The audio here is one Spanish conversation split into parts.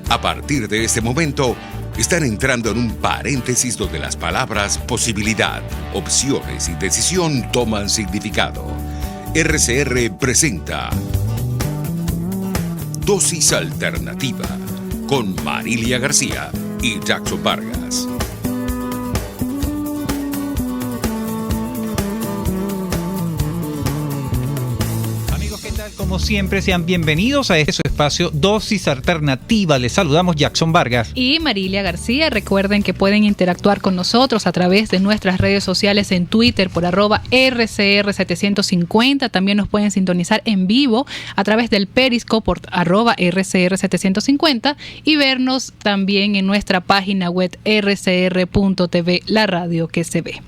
A partir de este momento, están entrando en un paréntesis donde las palabras posibilidad, opciones y decisión toman significado. RCR presenta Dosis Alternativa con Marilia García y Jackson Vargas. Como siempre, sean bienvenidos a este su espacio Dosis Alternativa. Les saludamos Jackson Vargas y Marilia García. Recuerden que pueden interactuar con nosotros a través de nuestras redes sociales en Twitter por @RCR750. También nos pueden sintonizar en vivo a través del Periscope por @RCR750 y vernos también en nuestra página web rcr.tv, la radio que se ve.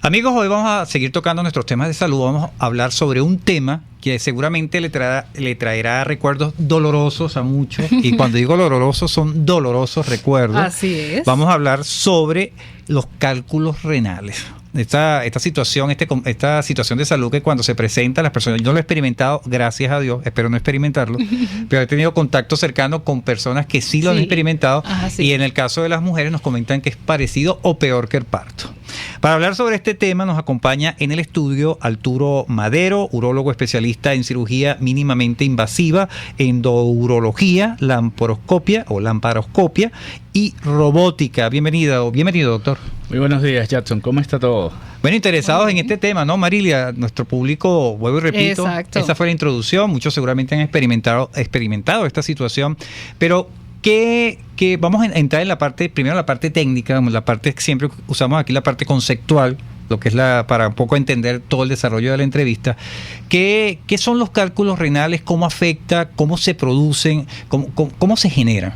Amigos, hoy vamos a seguir tocando nuestros temas de salud. Vamos a hablar sobre un tema que seguramente le traerá recuerdos dolorosos a muchos. Y cuando digo dolorosos, son dolorosos recuerdos. Así es. Vamos a hablar sobre los cálculos renales. Esta situación de salud que cuando se presenta a las personas, yo no lo he experimentado, gracias a Dios, espero no experimentarlo, pero he tenido contacto cercano con personas que sí lo han experimentado. Sí. Y en el caso de las mujeres nos comentan que es parecido o peor que el parto. Para hablar sobre este tema nos acompaña en el estudio Arturo Madero, urólogo especialista en cirugía mínimamente invasiva, endourología, laparoscopia y robótica. Bienvenido, doctor. Muy buenos días, Jackson. ¿Cómo está todo? Bueno, interesados en este tema, ¿no, Marilia? Nuestro público, vuelvo y repito, esta fue la introducción. Muchos seguramente han experimentado esta situación, pero que vamos a entrar en la parte, primero la parte técnica, la parte que siempre usamos aquí, la parte conceptual, lo que es para un poco entender todo el desarrollo de la entrevista. ¿Qué son los cálculos renales? ¿Cómo afecta? ¿Cómo se producen? ¿Cómo se generan?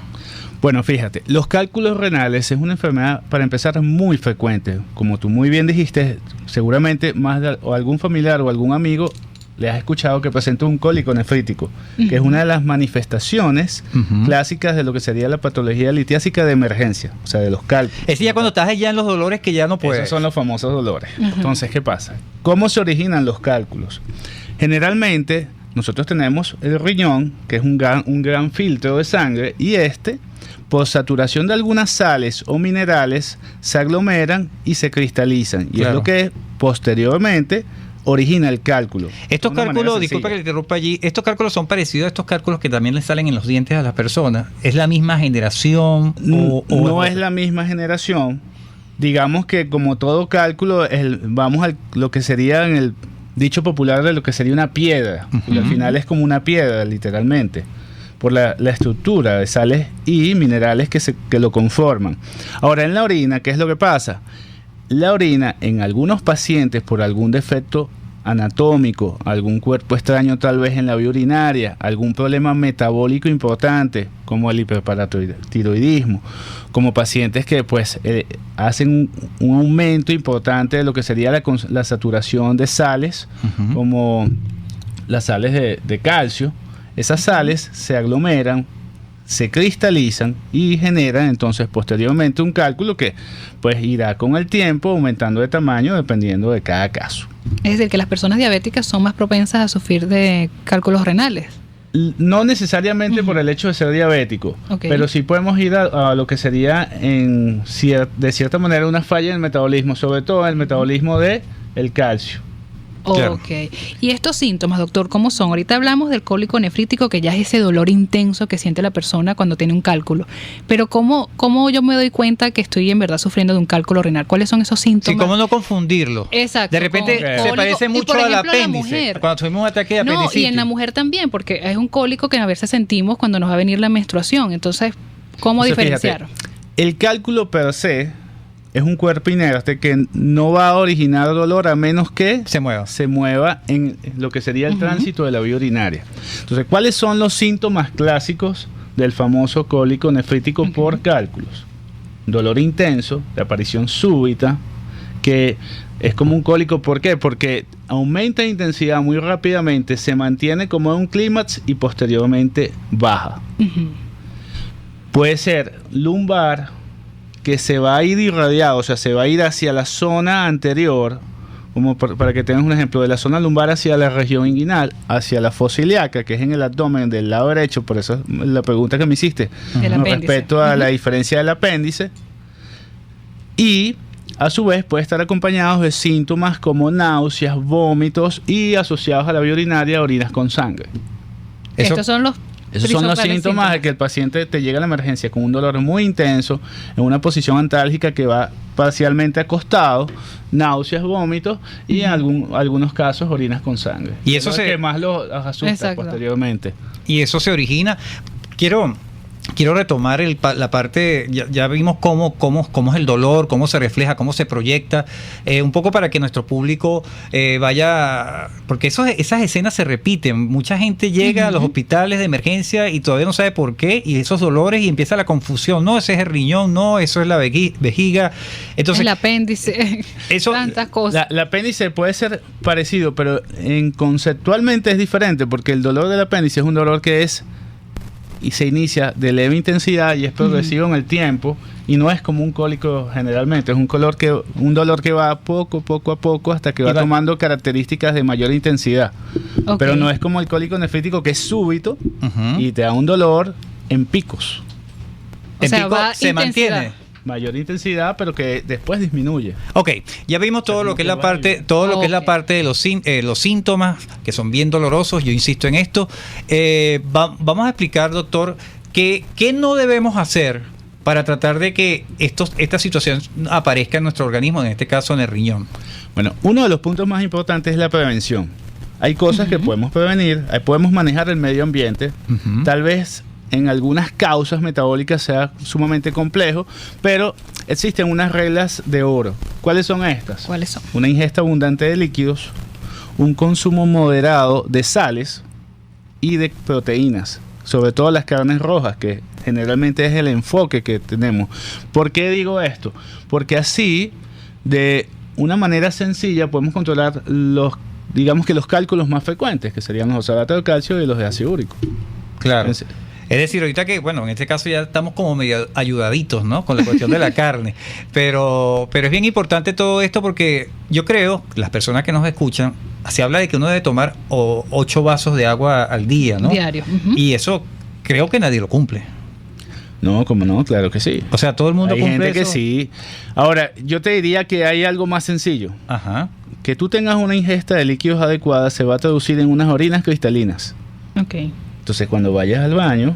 Bueno, fíjate, los cálculos renales es una enfermedad, para empezar, muy frecuente. Como tú muy bien dijiste, seguramente o algún familiar o algún amigo le has escuchado que presenta un cólico nefrítico, que es una de las manifestaciones clásicas de lo que sería la patología litiásica de emergencia, o sea, de los cálculos. Es ya cuando estás allá en los dolores que ya no puedes. Esos son los famosos dolores. Entonces, ¿qué pasa? ¿Cómo se originan los cálculos? Generalmente, nosotros tenemos el riñón, que es un gran filtro de sangre, y por saturación de algunas sales o minerales, se aglomeran y se cristalizan. Y es lo que posteriormente origina el cálculo. Estos cálculos, disculpa que le interrumpa allí, estos cálculos son parecidos a estos cálculos que también le salen en los dientes a las personas. ¿Es la misma generación? No es la misma generación. Digamos que como todo cálculo, vamos a lo que sería en el dicho popular de lo que sería una piedra. Porque al final es como una piedra, literalmente, por la estructura de sales y minerales que lo conforman. Ahora, en la orina, ¿qué es lo que pasa? La orina, en algunos pacientes, por algún defecto anatómico, algún cuerpo extraño tal vez en la vía urinaria, algún problema metabólico importante, como el hiperparatiroidismo, como pacientes que pues hacen un aumento importante de lo que sería la saturación de sales, como las sales de calcio. Esas sales se aglomeran, se cristalizan y generan entonces posteriormente un cálculo que pues irá con el tiempo aumentando de tamaño dependiendo de cada caso. Es decir, que las personas diabéticas son más propensas a sufrir de cálculos renales. No necesariamente por el hecho de ser diabético, pero sí podemos ir a lo que sería de cierta manera una falla en el metabolismo, sobre todo el metabolismo del calcio. Claro. Ok. ¿Y estos síntomas, doctor, cómo son? Ahorita hablamos del cólico nefrítico, que ya es ese dolor intenso que siente la persona cuando tiene un cálculo. Pero ¿cómo yo me doy cuenta que estoy en verdad sufriendo de un cálculo renal? ¿Cuáles son esos síntomas? Sí, ¿cómo no confundirlo? Exacto. De repente se parece mucho al apéndice. Cuando tuvimos un ataque de apendicitis. No, y en la mujer también, porque es un cólico que a veces sentimos cuando nos va a venir la menstruación. Entonces, ¿cómo diferenciar? Fíjate, el cálculo per se es un cuerpo inerte que no va a originar dolor a menos que se mueva en lo que sería el tránsito de la vía urinaria. Entonces, ¿cuáles son los síntomas clásicos del famoso cólico nefrítico por cálculos? Dolor intenso, de aparición súbita, que es como un cólico. ¿Por qué? Porque aumenta de intensidad muy rápidamente, se mantiene como en un clímax y posteriormente baja. Puede ser lumbar, que se va a ir irradiado, o sea, se va a ir hacia la zona anterior como para que tengas un ejemplo, de la zona lumbar hacia la región inguinal, hacia la fosa ilíaca, que es en el abdomen del lado derecho, por eso es la pregunta que me hiciste, con respecto a la diferencia del apéndice, y a su vez puede estar acompañado de síntomas como náuseas, vómitos y asociados a la vía urinaria, orinas con sangre. Estos son los Esos son los síntomas de que el paciente te llega a la emergencia con un dolor muy intenso, en una posición antálgica que va parcialmente acostado, náuseas, vómitos y en algunos casos orinas con sangre. Y eso es que más los asusta posteriormente. Y eso se origina. Quiero retomar la parte, ya vimos cómo es el dolor, cómo se refleja, cómo se proyecta, un poco para que nuestro público vaya, porque esas escenas se repiten. Mucha gente llega a los hospitales de emergencia y todavía no sabe por qué, y esos dolores, y empieza la confusión. No, ese es el riñón, no, eso es la vejiga. Entonces, el apéndice, tantas cosas. El apéndice puede ser parecido, pero conceptualmente es diferente, porque el dolor del apéndice es un dolor que es y se inicia de leve intensidad y es progresivo en el tiempo, y no es como un cólico generalmente, es un dolor que va poco a poco hasta que va tomando características de mayor intensidad. Pero no es como el cólico nefrítico, que es súbito y te da un dolor en picos. O sea, va se mantiene. Mayor intensidad, pero que después disminuye. Ok, ya vimos todo lo que es la parte, lo que es la parte de los síntomas, que son bien dolorosos. Yo insisto en esto. Vamos a explicar, doctor, qué no debemos hacer para tratar de que esta situación aparezca en nuestro organismo, en este caso en el riñón. Bueno, uno de los puntos más importantes es la prevención. Hay cosas que podemos prevenir, podemos manejar el medio ambiente, tal vez en algunas causas metabólicas sea sumamente complejo, pero existen unas reglas de oro. ¿Cuáles son estas? ¿Cuáles son? Una ingesta abundante de líquidos, un consumo moderado de sales y de proteínas, sobre todo las carnes rojas, que generalmente es el enfoque que tenemos. ¿Por qué digo esto? Porque así, de una manera sencilla, podemos controlar digamos que los cálculos más frecuentes, que serían los oxalatos de calcio y los de ácido úrico. Claro. Es decir, ahorita que, bueno, en este caso ya estamos como medio ayudaditos, ¿no? Con la cuestión de la carne. Pero es bien importante todo esto, porque yo creo, las personas que nos escuchan, se habla de que uno debe tomar 8 vasos de agua al día, ¿no? Diario. Y eso creo que nadie lo cumple. No, como no, claro que sí. O sea, todo el mundo hay cumple gente eso. Que sí. Ahora, yo te diría que hay algo más sencillo. Ajá. Que tú tengas una ingesta de líquidos adecuada se va a traducir en unas orinas cristalinas. Ok. Entonces, cuando vayas al baño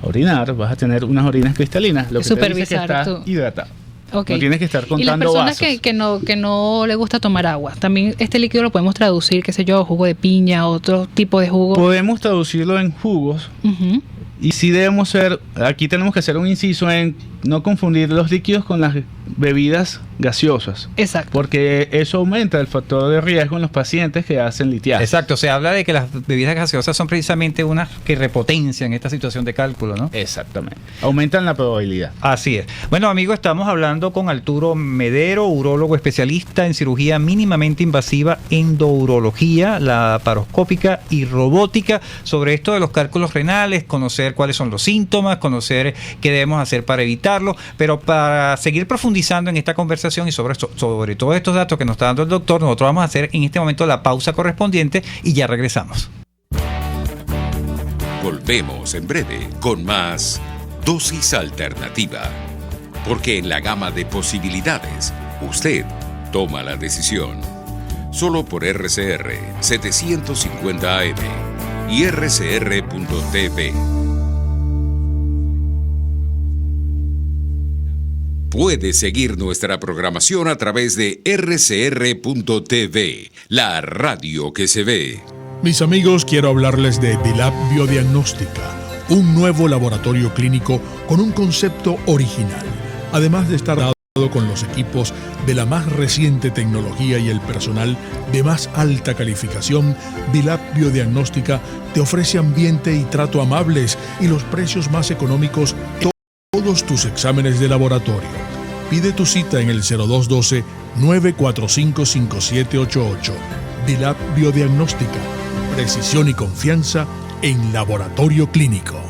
a orinar, vas a tener unas orinas cristalinas. Lo que te dice que estás hidratado. Okay. No tienes que estar contando vasos. Y las vasos. personas que no le gusta tomar agua, también este líquido lo podemos traducir, qué sé yo, jugo de piña, otro tipo de jugo. Podemos traducirlo en jugos. Y sí debemos aquí tenemos que hacer un inciso en no confundir los líquidos con las bebidas gaseosas. Exacto. Porque eso aumenta el factor de riesgo en los pacientes que hacen litiasis. Exacto, se habla de que las bebidas gaseosas son precisamente unas que repotencian esta situación de cálculo, ¿no? Exactamente. Aumentan la probabilidad. Así es. Bueno, amigos, estamos hablando con Arturo Medero, urólogo especialista en cirugía mínimamente invasiva, endourología, laparoscópica y robótica, sobre esto de los cálculos renales, conocer cuáles son los síntomas, conocer qué debemos hacer para evitarlo, pero para seguir profundizando en esta conversación y sobre todos estos datos que nos está dando el doctor, nosotros vamos a hacer en este momento la pausa correspondiente y ya regresamos. Volvemos en breve con más Dosis Alternativa, porque en la gama de posibilidades, usted toma la decisión. Solo por RCR 750 AM y rcr.tv. Puede seguir nuestra programación a través de rcr.tv, la radio que se ve. Mis amigos, quiero hablarles de Bilab Biodiagnóstica, un nuevo laboratorio clínico con un concepto original. Además de estar dado con los equipos de la más reciente tecnología y el personal de más alta calificación, Bilab Biodiagnóstica te ofrece ambiente y trato amables y los precios más económicos en todos tus exámenes de laboratorio. Pide tu cita en el 0212-945-5788. Bilab Biodiagnóstica. Precisión y confianza en laboratorio clínico.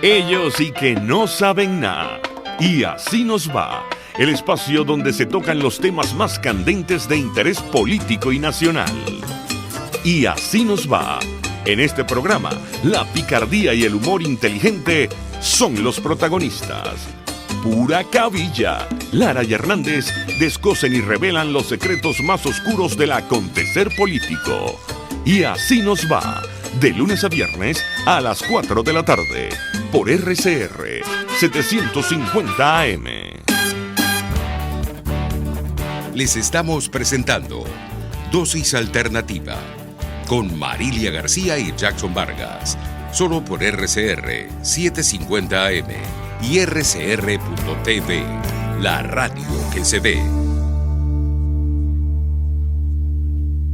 Ellos sí que no saben nada. Y así nos va. el espacio donde se tocan los temas más candentes de interés político y nacional. Y así nos va. En este programa, la picardía y el humor inteligente son los protagonistas. Pura cabilla. Lara y Hernández descosen y revelan los secretos más oscuros del acontecer político. Y así nos va. De lunes a viernes a las 4 de la tarde. Por RCR 750 AM. Les estamos presentando Dosis Alternativa con Marilia García y Jackson Vargas. Solo por RCR 750 AM y rcr.tv, la radio que se ve.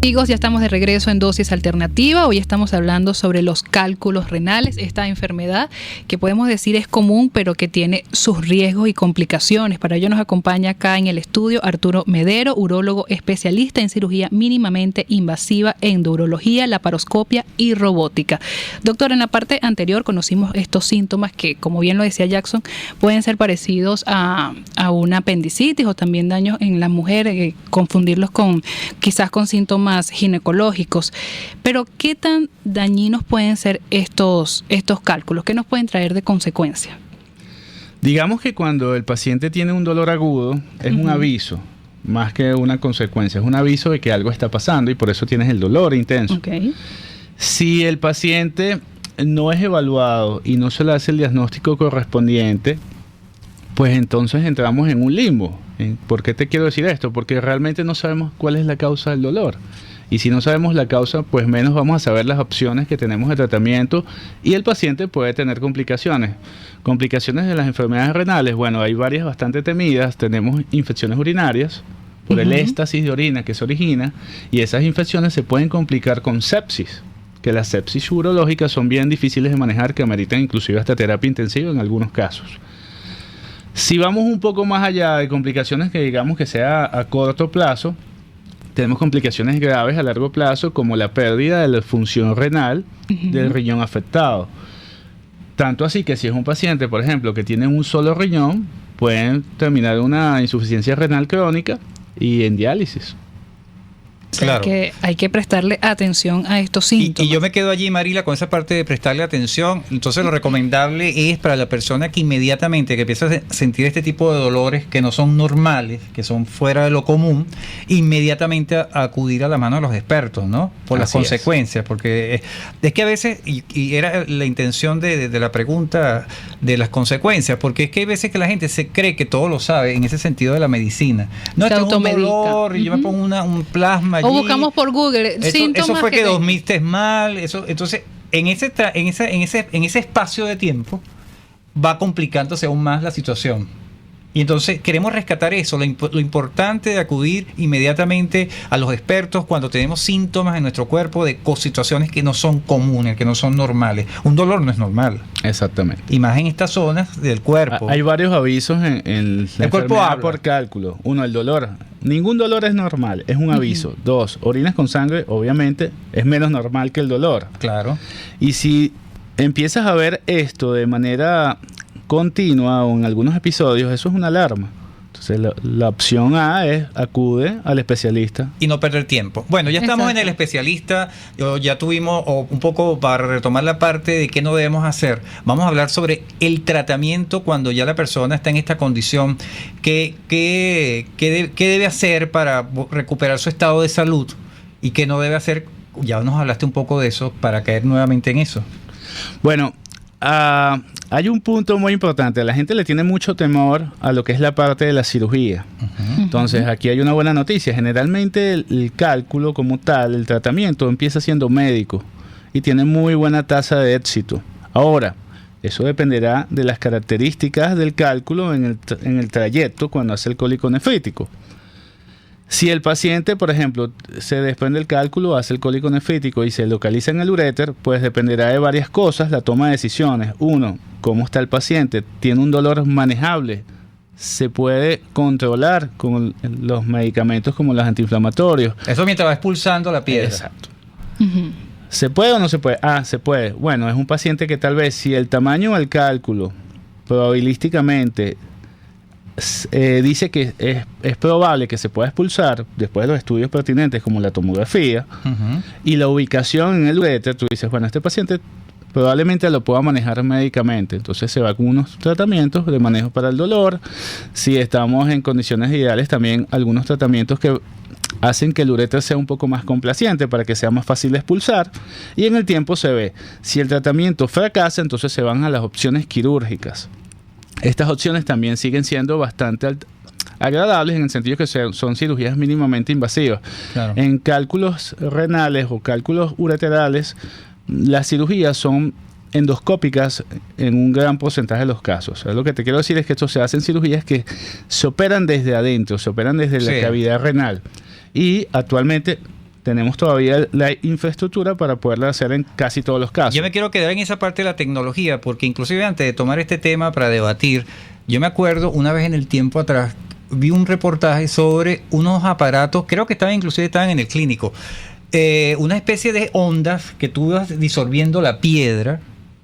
Amigos, ya estamos de regreso en Dosis Alternativa. Hoy estamos hablando sobre los cálculos renales, esta enfermedad que podemos decir es común, pero que tiene sus riesgos y complicaciones. Para ello nos acompaña acá en el estudio Arturo Medero, urólogo especialista en cirugía mínimamente invasiva, endurología, laparoscopia y robótica. Doctor, en la parte anterior conocimos estos síntomas que, como bien lo decía Jackson, pueden ser parecidos a una apendicitis o también daños en las mujeres, confundirlos quizás con síntomas ginecológicos. Pero ¿qué tan dañinos pueden ser estos cálculos? ¿Qué nos pueden traer de consecuencia? Digamos que cuando el paciente tiene un dolor agudo, es un aviso, más que una consecuencia. Es un aviso de que algo está pasando y por eso tienes el dolor intenso. Okay. Si el paciente no es evaluado y no se le hace el diagnóstico correspondiente, pues entonces entramos en un limbo. ¿Por qué te quiero decir esto? Porque realmente no sabemos cuál es la causa del dolor. Y si no sabemos la causa, pues menos vamos a saber las opciones que tenemos de tratamiento y el paciente puede tener complicaciones. Complicaciones de las enfermedades renales, bueno, hay varias bastante temidas. Tenemos infecciones urinarias por el éstasis de orina que se origina y esas infecciones se pueden complicar con sepsis, que las sepsis urológicas son bien difíciles de manejar, que ameritan inclusive hasta terapia intensiva en algunos casos. Si vamos un poco más allá de complicaciones que digamos que sea a corto plazo, tenemos complicaciones graves a largo plazo como la pérdida de la función renal del riñón afectado. Tanto así que si es un paciente, por ejemplo, que tiene un solo riñón, pueden terminar en una insuficiencia renal crónica y en diálisis. Claro. Hay que prestarle atención a estos síntomas. Y yo me quedo allí, Marila, con esa parte de prestarle atención. Entonces lo recomendable es para la persona que inmediatamente que empieza a sentir este tipo de dolores que no son normales, que son fuera de lo común, inmediatamente acudir a la mano de los expertos, ¿no? Por las consecuencias. Porque es que a veces, y era la intención de la pregunta de las consecuencias, porque es que hay veces que la gente se cree que todo lo sabe en ese sentido de la medicina. No, es un dolor y yo me pongo un plasma allí. O buscamos por Google síntomas. Eso fue que dormiste mal. Entonces, en ese espacio de tiempo va complicándose aún más la situación. Y entonces queremos rescatar eso, lo importante de acudir inmediatamente a los expertos cuando tenemos síntomas en nuestro cuerpo de situaciones que no son comunes, que no son normales. Un dolor no es normal. Exactamente. Y más en estas zonas del cuerpo. Hay varios avisos en la el cuerpo enfermedad habla. por cálculo. Uno, el dolor. Ningún dolor es normal, es un aviso. Dos, orinas con sangre, obviamente, es menos normal que el dolor. Claro. Y si empiezas a ver esto de manera continua o en algunos episodios, eso es una alarma. Entonces la opción A es acude al especialista. Y no perder tiempo. Bueno, ya estamos Exacto. en el especialista, ya tuvimos un poco para retomar la parte de qué no debemos hacer. Vamos a hablar sobre el tratamiento cuando ya la persona está en esta condición. ¿Qué debe hacer para recuperar su estado de salud? ¿Y qué no debe hacer? Ya nos hablaste un poco de eso para caer nuevamente en eso. Bueno, hay un punto muy importante. La gente le tiene mucho temor a lo que es la parte de la cirugía. Entonces, aquí hay una buena noticia. Generalmente el cálculo como tal, el tratamiento, empieza siendo médico y tiene muy buena tasa de éxito. Ahora, eso dependerá de las características del cálculo en el trayecto cuando hace el cólico nefrítico. Si el paciente, por ejemplo, se desprende el cálculo, hace el cólico nefrítico y se localiza en el uréter, pues dependerá de varias cosas la toma de decisiones. Uno, cómo está el paciente, tiene un dolor manejable, se puede controlar con los medicamentos como los antiinflamatorios. Eso mientras va expulsando la piedra. Exacto. ¿Se puede o no se puede? Se puede. Bueno, es un paciente que tal vez si el tamaño del cálculo probabilísticamente dice que es probable que se pueda expulsar después de los estudios pertinentes como la tomografía y la ubicación en el uréter. Tú dices, bueno, este paciente probablemente lo pueda manejar médicamente, entonces se va con unos tratamientos de manejo para el dolor. Si estamos en condiciones ideales, también algunos tratamientos que hacen que el uréter sea un poco más complaciente para que sea más fácil de expulsar, y en el tiempo se ve. Si el tratamiento fracasa, entonces se van a las opciones quirúrgicas. Estas opciones también siguen siendo bastante agradables en el sentido que son cirugías mínimamente invasivas. Claro. En cálculos renales o cálculos ureterales, las cirugías son endoscópicas en un gran porcentaje de los casos. Lo que te quiero decir es que esto se hacen cirugías que se operan desde adentro, se operan desde la cavidad renal. Y actualmente tenemos todavía la infraestructura para poderla hacer en casi todos los casos. Yo me quiero quedar en esa parte de la tecnología, porque inclusive antes de tomar este tema para debatir, yo me acuerdo una vez en el tiempo atrás, vi un reportaje sobre unos aparatos, creo que estaban en el clínico, una especie de ondas que tú ibas disolviendo la piedra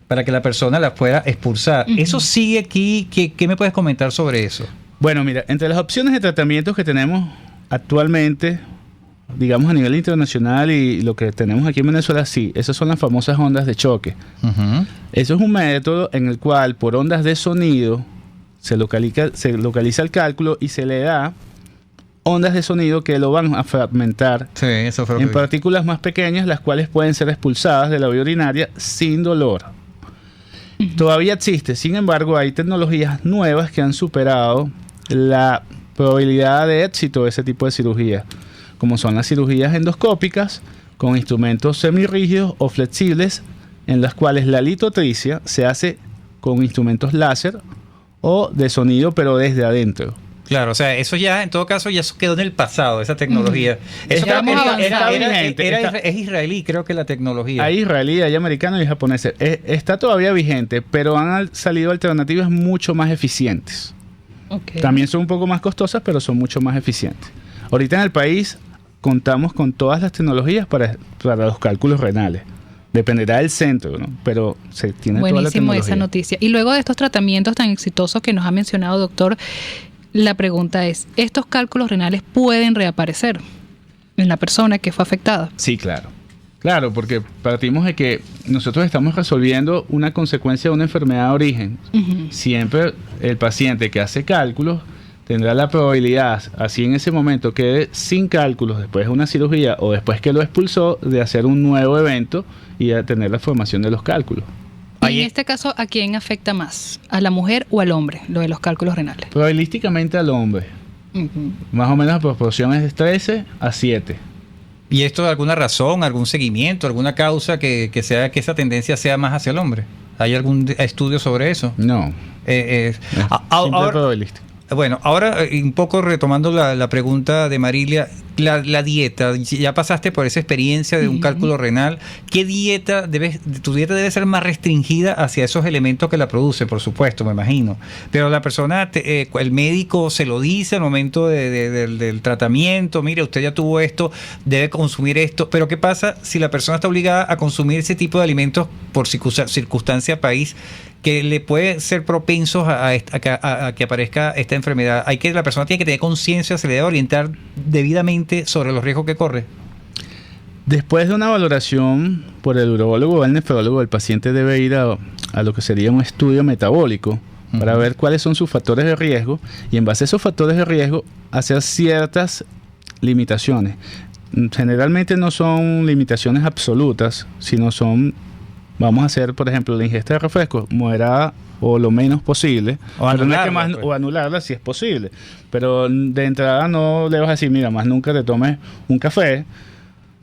para que la persona la fuera expulsar. ¿Eso sigue aquí? ¿Qué me puedes comentar sobre eso? Bueno, mira, entre las opciones de tratamientos que tenemos actualmente, digamos a nivel internacional y lo que tenemos aquí en Venezuela, sí, esas son las famosas ondas de choque. Eso es un método en el cual por ondas de sonido se localiza el cálculo y se le da ondas de sonido que lo van a fragmentar en partículas más pequeñas, las cuales pueden ser expulsadas de la vía urinaria sin dolor. Todavía existe, sin embargo, hay tecnologías nuevas que han superado la probabilidad de éxito de ese tipo de cirugía, como son las cirugías endoscópicas con instrumentos semirrígidos o flexibles, en las cuales la litotricia se hace con instrumentos láser o de sonido, pero desde adentro. Claro, o sea, eso ya, en todo caso, ya quedó en el pasado, esa tecnología. Eso es israelí, creo que la tecnología. Hay israelí, hay americano y hay japonés. Está todavía vigente, pero han salido alternativas mucho más eficientes. También son un poco más costosas, pero son mucho más eficientes. Ahorita en el país contamos con todas las tecnologías para los cálculos renales. Dependerá del centro, ¿no? Pero se tiene toda la tecnología. Buenísimo esa noticia. Y luego de estos tratamientos tan exitosos que nos ha mencionado, doctor, la pregunta es, ¿estos cálculos renales pueden reaparecer en la persona que fue afectada? Sí, claro. Claro, porque partimos de que nosotros estamos resolviendo una consecuencia de una enfermedad de origen. Siempre el paciente que hace cálculos tendrá la probabilidad, así en ese momento quede sin cálculos después de una cirugía o después que lo expulsó, de hacer un nuevo evento y de tener la formación de los cálculos. Y en este caso, ¿a quién afecta más? ¿A la mujer o al hombre, lo de los cálculos renales? Probabilísticamente al hombre. Más o menos la proporción es de 13 a 7. ¿Y esto de alguna razón, algún seguimiento, alguna causa que sea que esa tendencia sea más hacia el hombre? ¿Hay algún estudio sobre eso? No. Ahora, probabilístico. Bueno, ahora un poco retomando la pregunta de Marilia, la dieta, ya pasaste por esa experiencia de un cálculo renal, ¿qué dieta tu dieta debe ser más restringida hacia esos elementos que la producen, por supuesto, me imagino, pero la persona, el médico se lo dice al momento del tratamiento, mire, usted ya tuvo esto, debe consumir esto, pero ¿qué pasa si la persona está obligada a consumir ese tipo de alimentos por circunstancia país, que le puede ser propensos a que aparezca esta enfermedad? La persona tiene que tener conciencia, se le debe orientar debidamente sobre los riesgos que corre. Después de una valoración por el urólogo o el nefrólogo, el paciente debe ir a lo que sería un estudio metabólico para ver cuáles son sus factores de riesgo y en base a esos factores de riesgo hacer ciertas limitaciones. Generalmente no son limitaciones absolutas, sino son... Vamos a hacer, por ejemplo, la ingesta de refrescos moderada o lo menos posible, o anularla, o anularla si es posible. Pero de entrada no le vas a decir, mira, más nunca te tomes un café.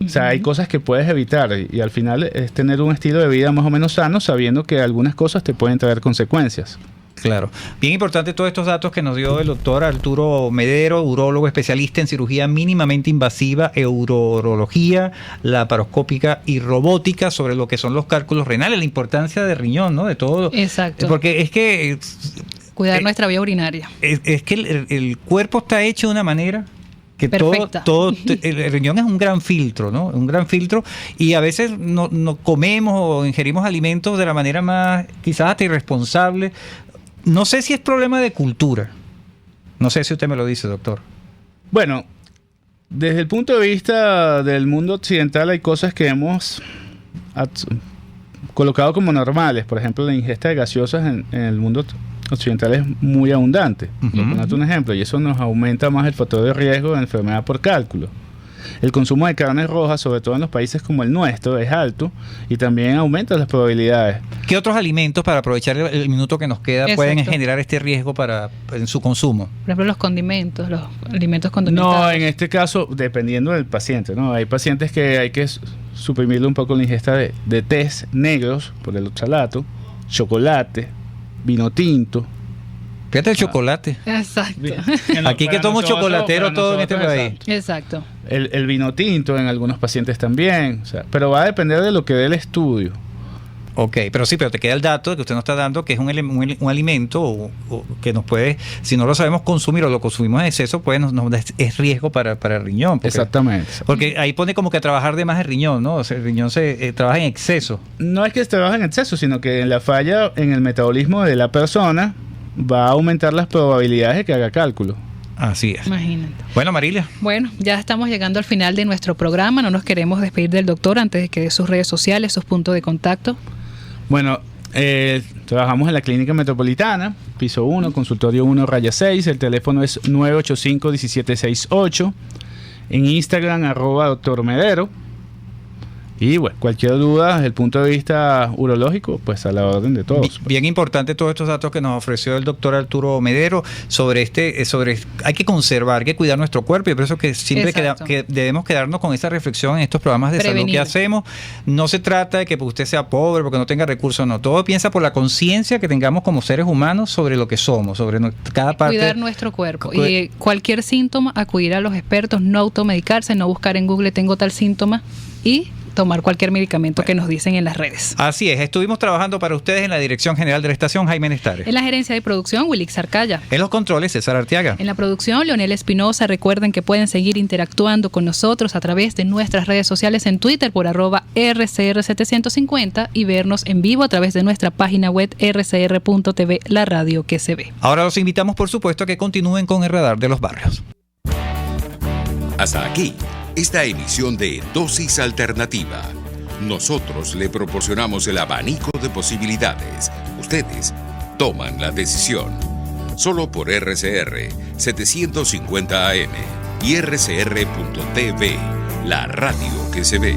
O sea, hay cosas que puedes evitar y al final es tener un estilo de vida más o menos sano, sabiendo que algunas cosas te pueden traer consecuencias. Claro. Bien importante todos estos datos que nos dio el doctor Arturo Medero, urólogo especialista en cirugía mínimamente invasiva, urología, laparoscópica y robótica, sobre lo que son los cálculos renales, la importancia de riñón, ¿no? De todo. Exacto. Porque es que... Cuidar nuestra vía urinaria. Es que el cuerpo está hecho de una manera... que perfecta. El riñón es un gran filtro, ¿no? Un gran filtro, y a veces no comemos o ingerimos alimentos de la manera más, quizás hasta irresponsable. No sé si es problema de cultura, No sé si usted me lo dice, doctor. Bueno, desde el punto de vista del mundo occidental hay cosas que hemos colocado como normales. Por ejemplo, la ingesta de gaseosas en el mundo occidental es muy abundante. Por ponerte un ejemplo, y eso nos aumenta más el factor de riesgo de enfermedad por cálculo. El consumo de carnes rojas, sobre todo en los países como el nuestro, es alto y también aumenta las probabilidades. ¿Qué otros alimentos, para aprovechar el minuto que nos queda, pueden generar este riesgo en su consumo? Por ejemplo, los condimentos, los alimentos condimentados. No, en este caso, dependiendo del paciente, ¿no? Hay pacientes que hay que suprimirle un poco la ingesta de tés negros por el oxalato, chocolate, vino tinto. Fíjate el chocolate. Exacto. Aquí que tomo chocolatero todo en este país. Exacto. El vino tinto en algunos pacientes también. O sea, pero va a depender de lo que dé el estudio. Ok, pero te queda el dato que usted nos está dando, que es un alimento que nos puede, si no lo sabemos consumir o lo consumimos en exceso, pues es riesgo para el riñón. Exactamente. Porque ahí pone como que a trabajar de más el riñón, ¿no? O sea, el riñón se trabaja en exceso. No es que se trabaje en exceso, sino que en la falla en el metabolismo de la persona va a aumentar las probabilidades de que haga cálculo. Así es. Imagínate. Bueno, Marilia. Bueno, ya estamos llegando al final de nuestro programa. No nos queremos despedir del doctor antes de que dé sus redes sociales, sus puntos de contacto. Bueno, trabajamos en la Clínica Metropolitana, piso 1, consultorio 1, raya 6. El teléfono es 985-1768. En Instagram, @Dr. Medero. Y bueno, cualquier duda desde el punto de vista urológico, pues a la orden de todos. Bien importante todos estos datos que nos ofreció el doctor Arturo Medero sobre hay que conservar, hay que cuidar nuestro cuerpo, y por eso que siempre que debemos quedarnos con esa reflexión en estos programas de salud que hacemos. No se trata de que usted sea pobre porque no tenga recursos, no. Todo piensa por la conciencia que tengamos como seres humanos sobre lo que somos, sobre cada parte. Cuidar nuestro cuerpo. Y cualquier síntoma, acudir a los expertos, no automedicarse, no buscar en Google tengo tal síntoma y tomar cualquier medicamento que nos dicen en las redes. Así es, estuvimos trabajando para ustedes en la Dirección General de la Estación, Jaime Nestares. En la gerencia de producción, Wilix Arcaya. En los controles, César Arteaga. En la producción, Leonel Espinosa. Recuerden que pueden seguir interactuando con nosotros a través de nuestras redes sociales en Twitter por @RCR750 y vernos en vivo a través de nuestra página web rcr.tv, la radio que se ve. Ahora los invitamos, por supuesto, a que continúen con el Radar de los Barrios. Hasta aquí esta emisión de Dosis Alternativa. Nosotros le proporcionamos el abanico de posibilidades. Ustedes toman la decisión. Solo por RCR 750 AM y RCR.tv, la radio que se ve.